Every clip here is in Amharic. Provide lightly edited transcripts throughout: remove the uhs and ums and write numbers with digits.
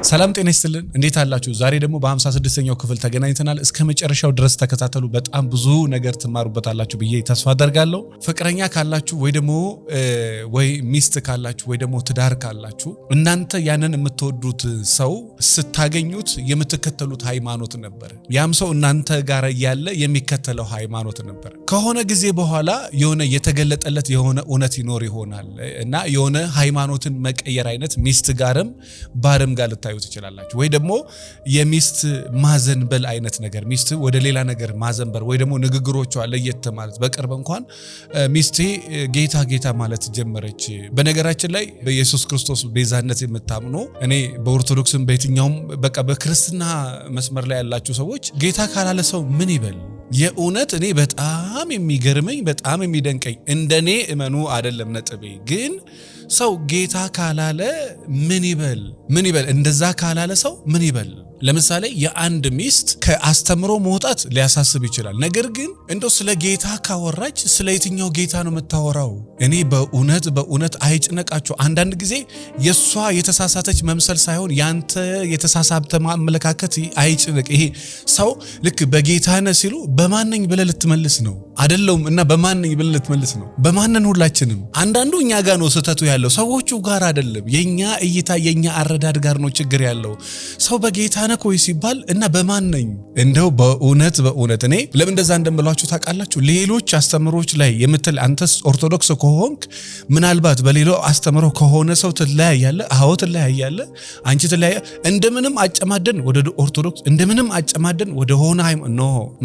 ሰላም ጤና ይስጥልን እንዴት አላችሁ? ዛሬ ደግሞ በ56ኛው ክፍል ተገናኝተናል። እስከ መጨረሻው ድረስ ተከታተሉ። በጣም ብዙ ነገር ትማሩበታላችሁ ብዬ ተስፋ አደርጋለሁ። ፍቅረኛ ካላችሁ ወይ ደግሞ ወይ ሚስት ካላችሁ ወይ ደግሞ ትዳር ካላችሁ እናንተ ያንን የምትወዱት ሰው ስታገኙት የምትከተሉት ሃይማኖት ነበር። ያም ሰው እናንተ ጋር ያለ የሚከተለው ሃይማኖት ነበር። ከሆነ ጊዜ በኋላ የሆነ የተገለጠለት የሆነ እውነት ይኖር ይሆናል እና የሆነ ሃይማኖትን መቀየር አይነት ሚስት ጋርም ባርም ጋር ልታዩት ይችላልላችሁ። ወይ ደግሞ የሚስት ማዘንበል አይነት ነገር ሚስት ወደ ሌላ ነገር ማዘንበር ወይ ደግሞ ንግግሮቿ ለየት ማለት በቅርብ እንኳን ሚስቴ ጌታ ጌታ ማለት ጀመረች። በነገራችን ላይ በኢየሱስ ክርስቶስ ቤዛነት የምታምኑ እኔ በኦርቶዶክስም በየትኛውም በቃ በክርስትና መስመር ላይ ያላችሁ ሰዎች ጌታ ካላለ ሰው ምን ይበል? የእውነት እኔ በጣም የሚገርመኝ በጣም የሚደንቀኝ እንደኔ እመኑ አይደለም ነጥቤ ግን ሰው ጌታ ካላለ ምን ይበል? እንደዛ ካላለ ሰው ምን ይበል? ለምሳሌ የአንድ ሚስት ከአስተምሮ መውጣት ሊያሳስብ ይችላል። ነገር ግን እንደው ስለ ጌታ ካወራች ስለ የትኛው ጌታ ነው የምታወራው? እኔ በእውነት አይጭነቃቸው። አንዳንድ ጊዜ የሷ የተሳሳተች መምሰል ሳይሆን ያንተ የተሳሳተ አመለካከት አይጭነቅ። ይሄ ሰው ልክ በጌታ ነህ ሲሉ በማንኝ ብለህ ልትመልስ ነው አይደለም? እና በማንኝ ብለህ ልትመልስ ነው። በማንን ሁላችንም። አንዳንዱ እኛ ጋር ነው ስህተቱ ያለው፣ ሰዎቹ ጋር አይደለም። የኛ እይታ የኛ አረዳድ ጋር ነው ችግር ያለው። ሰው በጌታ ነህ ሲባል እና በማንኝ እንደው በእውነት እኔ ለምን እንደዛ እንደምሏችሁ ታውቃላችሁ? ሌሎች አስተምሮች ላይ የምትል አንተስ ኦርቶዶክስ ከሆንክ ምናልባት በሌላው አስተምሮ ከሆነ ሰው ትለያያለህ። አዎ ትለያያለህ። አንቺ ትለያያ እንደምንም አጨማደን ወደ ኦርቶዶክስ እንደምንም አጨማደን ወደ ሆነ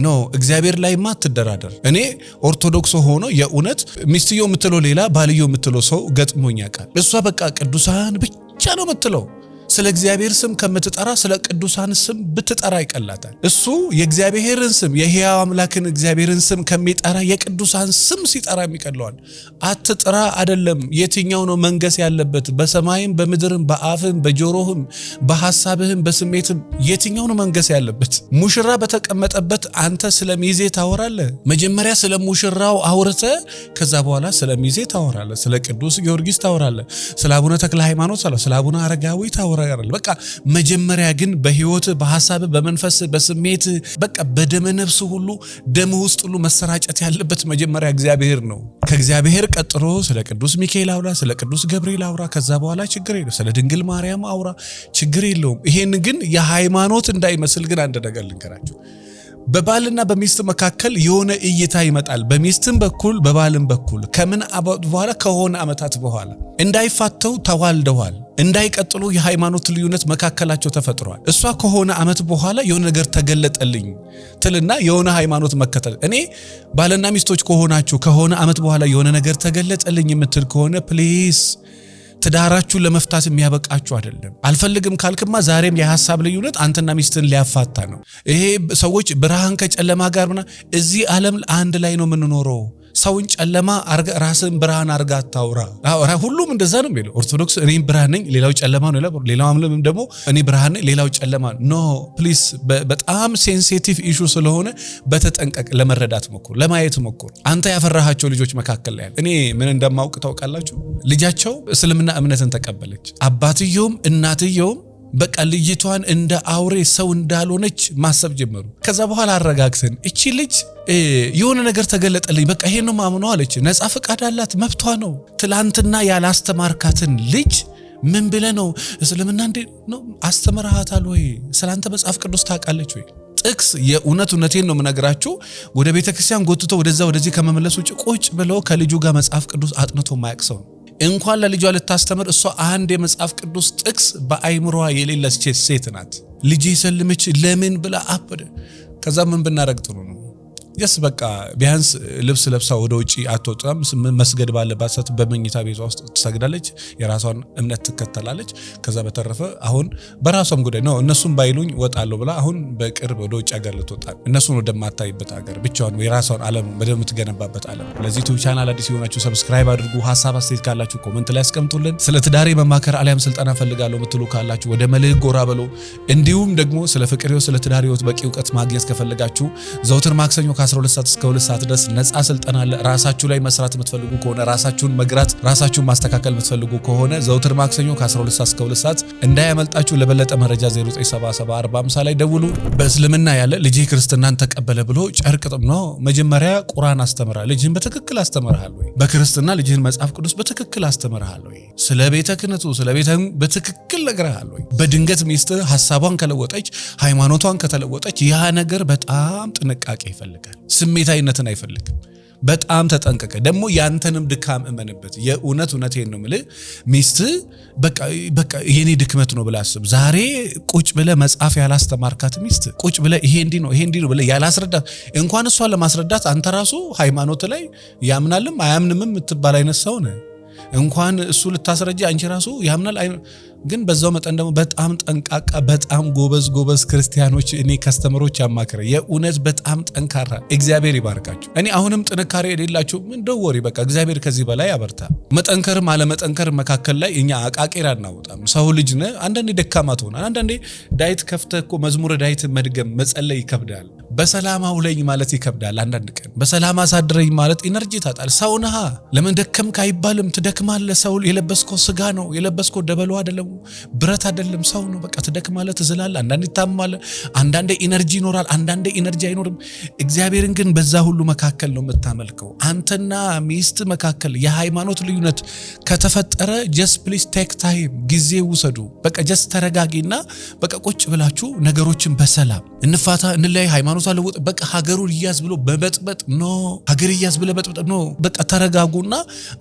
ኖ እግዚአብሔር ላይማ አትደራደር። እኔ ኦርቶዶክስ ሆኖ የእውነት ሚስትየው የምትለው ሌላ ባልየው የምትለው ሰው ገጥሞኛ ቃል እሷ በቃ ቅዱሳን ብቻ ነው የምትለው። ስለ እግዚአብሔር ስም ከምትጠራ ስለ ቅዱሳን ስም ብትጠራ ይቀላታል። እሱ የእግዚአብሔርን ስም የሕያው አምላክን እግዚአብሔርን ስም ከሚጠራ የቅዱሳን ስም ሲጠራ ይቀለዋል። አትጥራ አይደለም። የትኛው ነው መንገስ ያለበት? በሰማይም በምድርም በአፍም በጆሮህም በሐሳብህም በስሜትም የትኛው ነው መንገስ ያለበት? ሙሽራ በተቀመጠበት አንተ ስለ ሚዜ ታወራለህ። መጀመሪያ ስለ ሙሽራው አውርተ ከዛ በኋላ ስለ ሚዜ ታወራለህ። ስለ ቅዱስ ጊዮርጊስ ታወራለህ። ስለ አቡነ ተክለ ሃይማኖት ስለ አቡነ አረጋዊ ታወራለህ። በቃ መጀመሪያ ግን በህይወት በሐሳብ በመንፈስ በስሜት በቃ በደመ ነፍስ ሁሉ ደም ውስጥ ሁሉ መሰራጨት ያለበት መጀመሪያ እግዚአብሔር ነው። ከእግዚአብሔር ቀጥሎ ስለ ቅዱስ ሚካኤል አውራ፣ ስለ ቅዱስ ገብርኤል አውራ። ከዛ በኋላ ችግር የለው። ስለ ድንግል ማርያም አውራ፣ ችግር የለውም። ይሄን ግን የሃይማኖት እንዳይመስል ግን አንድ ነገር ልንገራችሁ። በባልና በሚስት መካከል የሆነ እይታ ይመጣል። በሚስትም በኩል በባልም በኩል ከምን በኋላ ከሆነ ዓመታት በኋላ እንዳይፋተው ተዋልደዋል። እንዳይቀጥሉ የሃይማኖት ልዩነት መካከላቸው ተፈጥሯል። እሷ ከሆነ ዓመት በኋላ የሆነ ነገር ተገለጠልኝ ትልና የሆነ ሃይማኖት መከተል። እኔ ባልና ሚስቶች ከሆናችሁ ከሆነ ዓመት በኋላ የሆነ ነገር ተገለጠልኝ የምትል ከሆነ ፕሊዝ ትዳራችሁ ለመፍታት የሚያበቃችሁ አይደለም። አልፈልግም ካልክማ ዛሬም የሐሳብ ልዩነት አንተና ሚስትን ሊያፋታ ነው። ይሄ ሰዎች ብርሃን ከጨለማ ጋር እዚህ ዓለም አንድ ላይ ነው የምንኖረው። ሰውን ጨለማ አርጋ ራስን ብርሃን አርጋ አታውራ። ሁሉም እንደዛ ነው የሚለው። ኦርቶዶክስ እኔ ብርሃን ነኝ ሌላው ጨለማ ነው ይላል። ሌላው አምለም ደግሞ እኔ ብርሃን ነኝ ሌላው ጨለማ ነው። ፕሊዝ በጣም ሴንሲቲቭ ኢሹ ስለሆነ በተጠንቀቅ ለመረዳት ሞክሩ፣ ለማየት ሞክሩ። አንተ ያፈራሃቸው ልጆች መካከል ላይ እኔ ምን እንደማውቅ ታውቃላችሁ? ልጃቸው እስልምና እምነትን ተቀበለች። አባትየውም እናትየውም በቃ ልጅቷን እንደ አውሬ ሰው እንዳልሆነች ማሰብ ጀመሩ። ከዛ በኋላ አረጋግተን እቺ ልጅ የሆነ ነገር ተገለጠልኝ በቃ ይሄን ነው ማምነው አለች። ነፃ ፈቃድ አላት፣ መብቷ ነው። ትላንትና ያላስተማርካትን ልጅ ምን ብለህ ነው እስልምና እንዴ ነው አስተምራሃታል ወይ? ስላንተ መጽሐፍ ቅዱስ ታውቃለች ወይ? ጥቅስ የእውነቴን ነው የምነግራችሁ። ወደ ቤተክርስቲያን ጎትቶ ወደዚህ ከመመለስ ውጭ ቁጭ ብለው ከልጁ ጋር መጽሐፍ ቅዱስ አጥንቶ ማያቅ ሰው እንኳን ለልጇ ልታስተምር እሷ አንድ የመጽሐፍ ቅዱስ ጥቅስ በአይምሮዋ የሌለች ሴት ናት። ልጅ ሰልመች ለምን ብላ አበደ። ከዛ ምን ብናረግ ጥሩ ነው? በቃ ቢያንስ ልብስ ለብሳ ወደ ውጪ አትወጣም። መስገድ ባለባት ሰዓት በመኝታ ቤቷ ውስጥ ትሰግዳለች፣ የራሷን እምነት ትከተላለች። ከዛ በተረፈ አሁን በራሷም ጉዳይ ነው እነሱም ባይሉኝ ወጣለሁ ብላ አሁን በቅርብ ወደ ውጭ ሀገር ልትወጣ እነሱን ወደማታይበት ሀገር ብቻዋን የራሷን ዓለም ወደምትገነባበት ዓለም። ለዚህ ዩቲዩብ ቻናል አዲስ የሆናችሁ ሰብስክራይብ አድርጉ። ሐሳብ አስተያየት ካላችሁ ኮሜንት ላይ አስቀምጡልን። ስለ ትዳሬ መማከር አሊያም ስልጠና ፈልጋለሁ ምትሉ ካላችሁ ወደ መልሕቅ ጎራ በሉ። እንዲሁም ደግሞ ስለ ፍቅር ሕይወት ስለ ትዳር ሕይወት በቂ ዕውቀት ማግኘት ከፈለጋችሁ ዘውትር ማክሰኞ ከ12 ሰዓት እስከ 2 ሰዓት ድረስ ነፃ ስልጠና አለ። ራሳችሁ ላይ መስራት የምትፈልጉ ከሆነ ራሳችሁን መግራት ራሳችሁን ማስተካከል የምትፈልጉ ከሆነ ዘውትር ማክሰኞ ከ12 ሰዓት እስከ 2 ሰዓት እንዳያመልጣችሁ። ለበለጠ መረጃ 09774050 ላይ ደውሉ። በእስልምና ያለ ልጅ ክርስትናን ተቀበለ ብሎ ጨርቅ ጥም ነው። መጀመሪያ ቁርአን አስተምራል። ልጅህን በትክክል አስተምርሃል ወይ? በክርስትና ልጅህን መጽሐፍ ቅዱስ በትክክል አስተምርሃል ወይ? ስለ ቤተ ክህነቱ ስለ ቤተ በትክክል ነግረሃል ወይ? በድንገት ሚስት ሐሳቧን ከለወጠች ሃይማኖቷን ከተለወጠች ያ ነገር በጣም ጥንቃቄ ይፈልጋል። ስሜታዊነትን አይፈልግም። በጣም ተጠንቀቀ። ደግሞ ያንተንም ድካም እመንበት። የእውነቴን ነው የምልህ። ሚስት በቃ የኔ ድክመት ነው ብለህ አስብ። ዛሬ ቁጭ ብለህ መጽሐፍ ያላስተማርካት ሚስት ቁጭ ብለህ ይሄ እንዲህ ነው ብለህ ያላስረዳት፣ እንኳን እሷን ለማስረዳት አንተ ራሱ ሃይማኖት ላይ ያምናልም አያምንምም የምትባል አይነት ሰው ነህ። እንኳን እሱ ልታስረጂ አንቺ ራሱ ያምናል። ግን በዛው መጠን ደግሞ በጣም ጠንቃቃ በጣም ጎበዝ ክርስቲያኖች እኔ ከስተመሮች ያማከረ የእውነት በጣም ጠንካራ እግዚአብሔር ይባርካችሁ። እኔ አሁንም ጥንካሬ የሌላችሁ እንደው ወሬ በቃ እግዚአብሔር ከዚህ በላይ ያበርታ። መጠንከርም አለመጠንከር መካከል ላይ እኛ አቃቂር አናወጣም። ሰው ልጅ ነህ። አንዳንዴ ደካማ ትሆናለህ። አንዳንዴ ዳዊት ከፍተህ እኮ መዝሙረ ዳዊት መድገም መጸለይ ይከብዳል። በሰላም አውለኝ ማለት ይከብዳል። አንዳንድ ቀን በሰላም አሳድረኝ ማለት ኢነርጂ ታጣል። ሰው ነህ። ለምን ደከምክ አይባልም። ትደክማለህ። ሰው የለበስከው ስጋ ነው። የለበስከው ደበሎ አይደለም፣ ብረት አይደለም፣ ሰው ነው። በቃ ትደክማለህ፣ ትዝላለህ፣ አንዳንዴ ታማለህ፣ አንዳንዴ ኢነርጂ ይኖራል፣ አንዳንዴ ኢነርጂ አይኖርም። እግዚአብሔርን ግን በዛ ሁሉ መካከል ነው የምታመልከው። አንተና ሚስት መካከል የሃይማኖት ልዩነት ከተፈጠረ ጀስት ፕሊዝ ቴክ ታይም፣ ጊዜ ውሰዱ። በቃ ጀስት ተረጋጊና በቃ ቁጭ ብላችሁ ነገሮችን በሰላም እንፋታ፣ እንለያይ፣ ሃይማኖት አለወጥ በቃ ሀገሩን ይያዝ ብሎ በበጥበጥ ኖ፣ ሀገር ይያዝ ብለ በጥበጥ ኖ። በቃ ተረጋጉና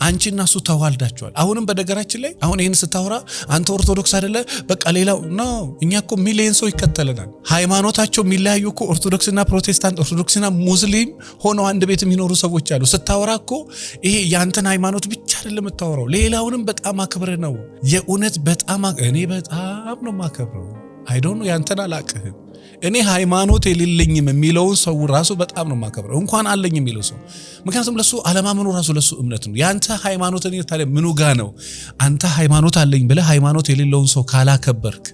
አንቺና እሱ ተዋልዳችኋል። አሁንም በነገራችን ላይ አሁን ይሄን ስታወራ አንተ ኦርቶዶክስ አይደለ በቃ ሌላው ኖ። እኛ እኮ ሚሊየን ሰው ይከተለናል። ሃይማኖታቸው የሚለያዩ እኮ ኦርቶዶክስና ፕሮቴስታንት፣ ኦርቶዶክስና ሙስሊም ሆነው አንድ ቤት የሚኖሩ ሰዎች አሉ። ስታወራ እኮ ይሄ ያንተን ሃይማኖት ብቻ አይደለም የምታወራው፣ ሌላውንም በጣም አክብረ ነው። የእውነት በጣም እኔ በጣም ነው ማከብረው። አይ ዶንት ኖ ያንተን አላቅህም። እኔ ሃይማኖት የሌለኝም የሚለውን ሰው ራሱ በጣም ነው ማከብረው፣ እንኳን አለኝ የሚለው ሰው። ምክንያቱም ለሱ አለማመኑ ራሱ ለሱ እምነት ነው። ያንተ ሃይማኖት እኔ ታዲያ ምኑ ጋ ነው? አንተ ሃይማኖት አለኝ ብለህ ሃይማኖት የሌለውን ሰው ካላከበርክ፣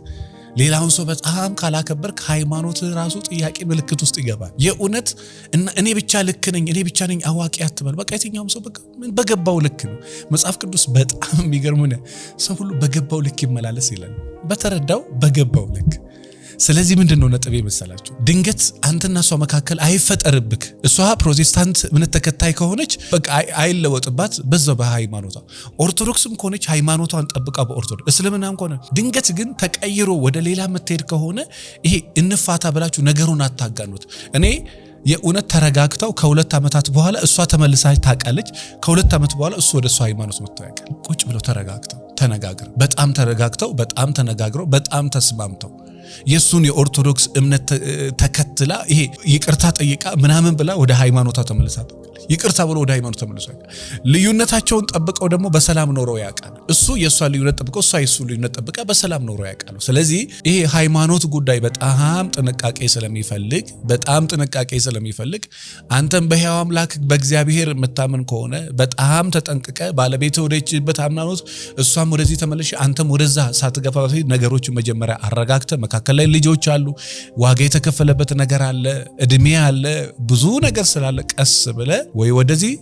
ሌላውን ሰው በጣም ካላከበርክ ሃይማኖት ራሱ ጥያቄ ምልክት ውስጥ ይገባል። የእውነት እኔ ብቻ ልክ ነኝ፣ እኔ ብቻ ነኝ አዋቂ አትበል። በቃ የትኛውም ሰው በገባው ልክ ነው። መጽሐፍ ቅዱስ በጣም የሚገርም ነው። ሰው ሁሉ በገባው ልክ ይመላለስ ይላል፣ በተረዳው በገባው ልክ። ስለዚህ ምንድነው ነጥቤ መሰላችሁ? ድንገት አንተና እሷ መካከል አይፈጠርብክ። እሷ ፕሮቴስታንት እምነት ተከታይ ከሆነች በቃ አይለወጥባት በዛው በሃይማኖቷ። ኦርቶዶክስም ከሆነች ሃይማኖቷን ጠብቃ በኦርቶዶክስ፣ እስልምናም ከሆነ ድንገት ግን ተቀይሮ ወደ ሌላ የምትሄድ ከሆነ ይሄ እንፋታ ብላችሁ ነገሩን አታጋኑት። እኔ የእውነት ተረጋግተው ከ2 ዓመታት በኋላ እሷ ተመልሳ ታውቃለች። ከ2 ዓመት በኋላ እሱ ወደ እሷ ሃይማኖት መጥቶ ያውቃል። ቁጭ ብለው ተረጋግተው ተነጋግረው በጣም ተረጋግተው በጣም ተነጋግረው በጣም ተስማምተው የሱን የኦርቶዶክስ እምነት ተከትላ ይሄ ይቅርታ ጠይቃ ምናምን ብላ ወደ ሃይማኖቷ ተመልሳ ይቅርታ ብሎ ወደ ሃይማኖት ተመልሶ ያውቃል። ልዩነታቸውን ጠብቀው ደግሞ በሰላም ኖረው ያውቃል። እሱ የሷ ልዩነት ጠብቀው እሷ የሱ ልዩነት ጠብቃ በሰላም ኖረው ያውቃሉ። ስለዚህ ይሄ ሃይማኖት ጉዳይ በጣም ጥንቃቄ ስለሚፈልግ አንተም በሕያው አምላክ በእግዚአብሔር የምታምን ከሆነ በጣም ተጠንቅቀ ባለቤት ወደችበት ሃይማኖት እሷም ወደዚህ ተመለሽ፣ አንተም ወደዛ ሳትገፋ በፊት ነገሮችን መጀመሪያ አረጋግተ። መካከል ላይ ልጆች አሉ፣ ዋጋ የተከፈለበት ነገር አለ፣ እድሜ አለ፣ ብዙ ነገር ስላለ ቀስ ብለ ወይ ወደዚህ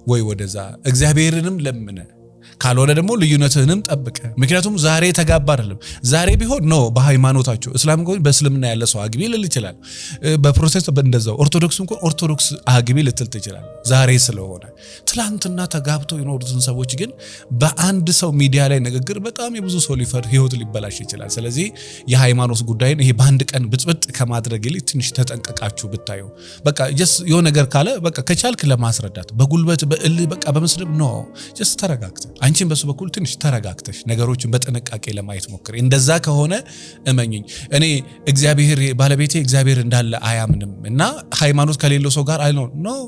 ወይ ወደዛ እግዚአብሔርንም ለምነ፣ ካልሆነ ደግሞ ልዩነትህንም ጠብቀ። ምክንያቱም ዛሬ ተጋባ አይደለም። ዛሬ ቢሆን ነው በሃይማኖታቸው እስላም እንኳን በእስልምና ያለ ሰው አግቢ ልል ይችላል፣ በፕሮቴስታንት በእንደዛው ኦርቶዶክስ እንኳን ኦርቶዶክስ አግቢ ልትል ትችላል። ዛሬ ስለሆነ ትላንትና ተጋብተው የኖሩትን ሰዎች ግን በአንድ ሰው ሚዲያ ላይ ንግግር በጣም የብዙ ሰው ህይወት ሊበላሽ ይችላል። ስለዚህ የሃይማኖት ጉዳይን ይሄ በአንድ ቀን ብጥብጥ ከማድረግ ይልቅ ትንሽ ተጠንቀቃችሁ ብታዩ። በቃ ጀስ የሆነ ነገር ካለ በቃ ከቻልክ ለማስረዳት በጉልበት በእልህ በቃ በመስደብ ነው። ጀስ ተረጋግተ አንቺን በሱ በኩል ትንሽ ተረጋግተሽ ነገሮችን በጥንቃቄ ለማየት ሞክሪ። እንደዛ ከሆነ እመኝኝ እኔ እግዚአብሔር ባለቤቴ እግዚአብሔር እንዳለ አያምንም እና ሃይማኖት ከሌለው ሰው ጋር አይኖር ነው።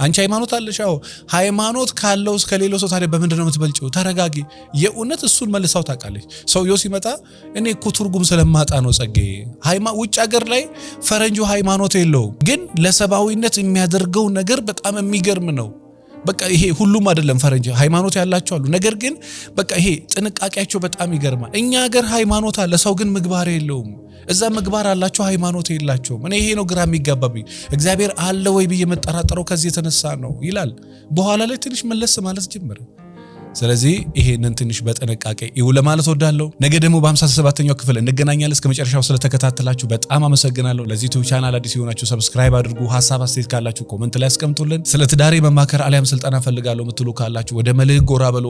አንቺ ሃይማኖት አለሽ። አዎ ሃይማኖት ካለው ከሌለው ሰው ታዲያ በምንድነው የምትበልጪው? ተረጋጊ። የእውነት እሱን መልሳው ታውቃለች። ሰውየው ሲመጣ እኔ እኮ ትርጉም ስለማጣ ነው ጸጌ። ውጭ ሀገር ላይ ፈረንጆ ሃይማኖት የለውም፣ ግን ለሰብአዊነት የሚያደርገው ነገር በጣም የሚገርም ነው። በቃ ይሄ ሁሉም አይደለም ፈረንጅ ሃይማኖት ያላቸው አሉ። ነገር ግን በቃ ይሄ ጥንቃቄያቸው በጣም ይገርማል። እኛ ሀገር ሃይማኖት አለ፣ ሰው ግን ምግባር የለውም። እዛ ምግባር አላቸው፣ ሃይማኖት የላቸውም። እኔ ይሄ ነው ግራ የሚጋባብኝ። እግዚአብሔር አለ ወይ ብዬ መጠራጠረው ከዚህ የተነሳ ነው ይላል። በኋላ ላይ ትንሽ መለስ ማለት ጀመረ። ስለዚህ ይሄንን ትንሽ በጥንቃቄ ይው ለማለት ወዳለሁ። ነገ ደግሞ በ57ኛው ክፍል እንገናኛለን። እስከ መጨረሻው ስለተከታተላችሁ በጣም አመሰግናለሁ። ለዚህ ዩቲዩብ ቻናል አዲስ የሆናችሁ ሰብስክራይብ አድርጉ። ሐሳብ አስተያየት ካላችሁ ኮሜንት ላይ አስቀምጡልን። ስለ ትዳሬ መማከር አሊያም ስልጠና ፈልጋለሁ ምትሉ ካላችሁ ወደ መልሕቅ ጎራ በሉ።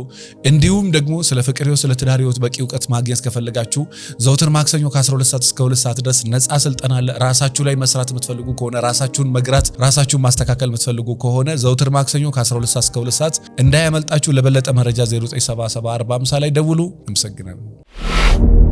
እንዲሁም ደግሞ ስለ ፍቅር ሕይወት፣ ስለ ትዳር ሕይወት በቂ ዕውቀት ማግኘት ከፈለጋችሁ ዘውትር ማክሰኞ ከ12 ሰዓት እስከ 2 ሰዓት ድረስ ነፃ ስልጠና አለ። ራሳችሁ ላይ መስራት የምትፈልጉ ከሆነ ራሳችሁን መግራት፣ ራሳችሁን ማስተካከል የምትፈልጉ ከሆነ ዘውትር ማክሰኞ ከ12 ሰዓት እስከ 2 ሰዓት እንዳያመልጣችሁ። ለበለጠ መረጃ 09774050 ላይ ደውሉ። አመሰግናለሁ።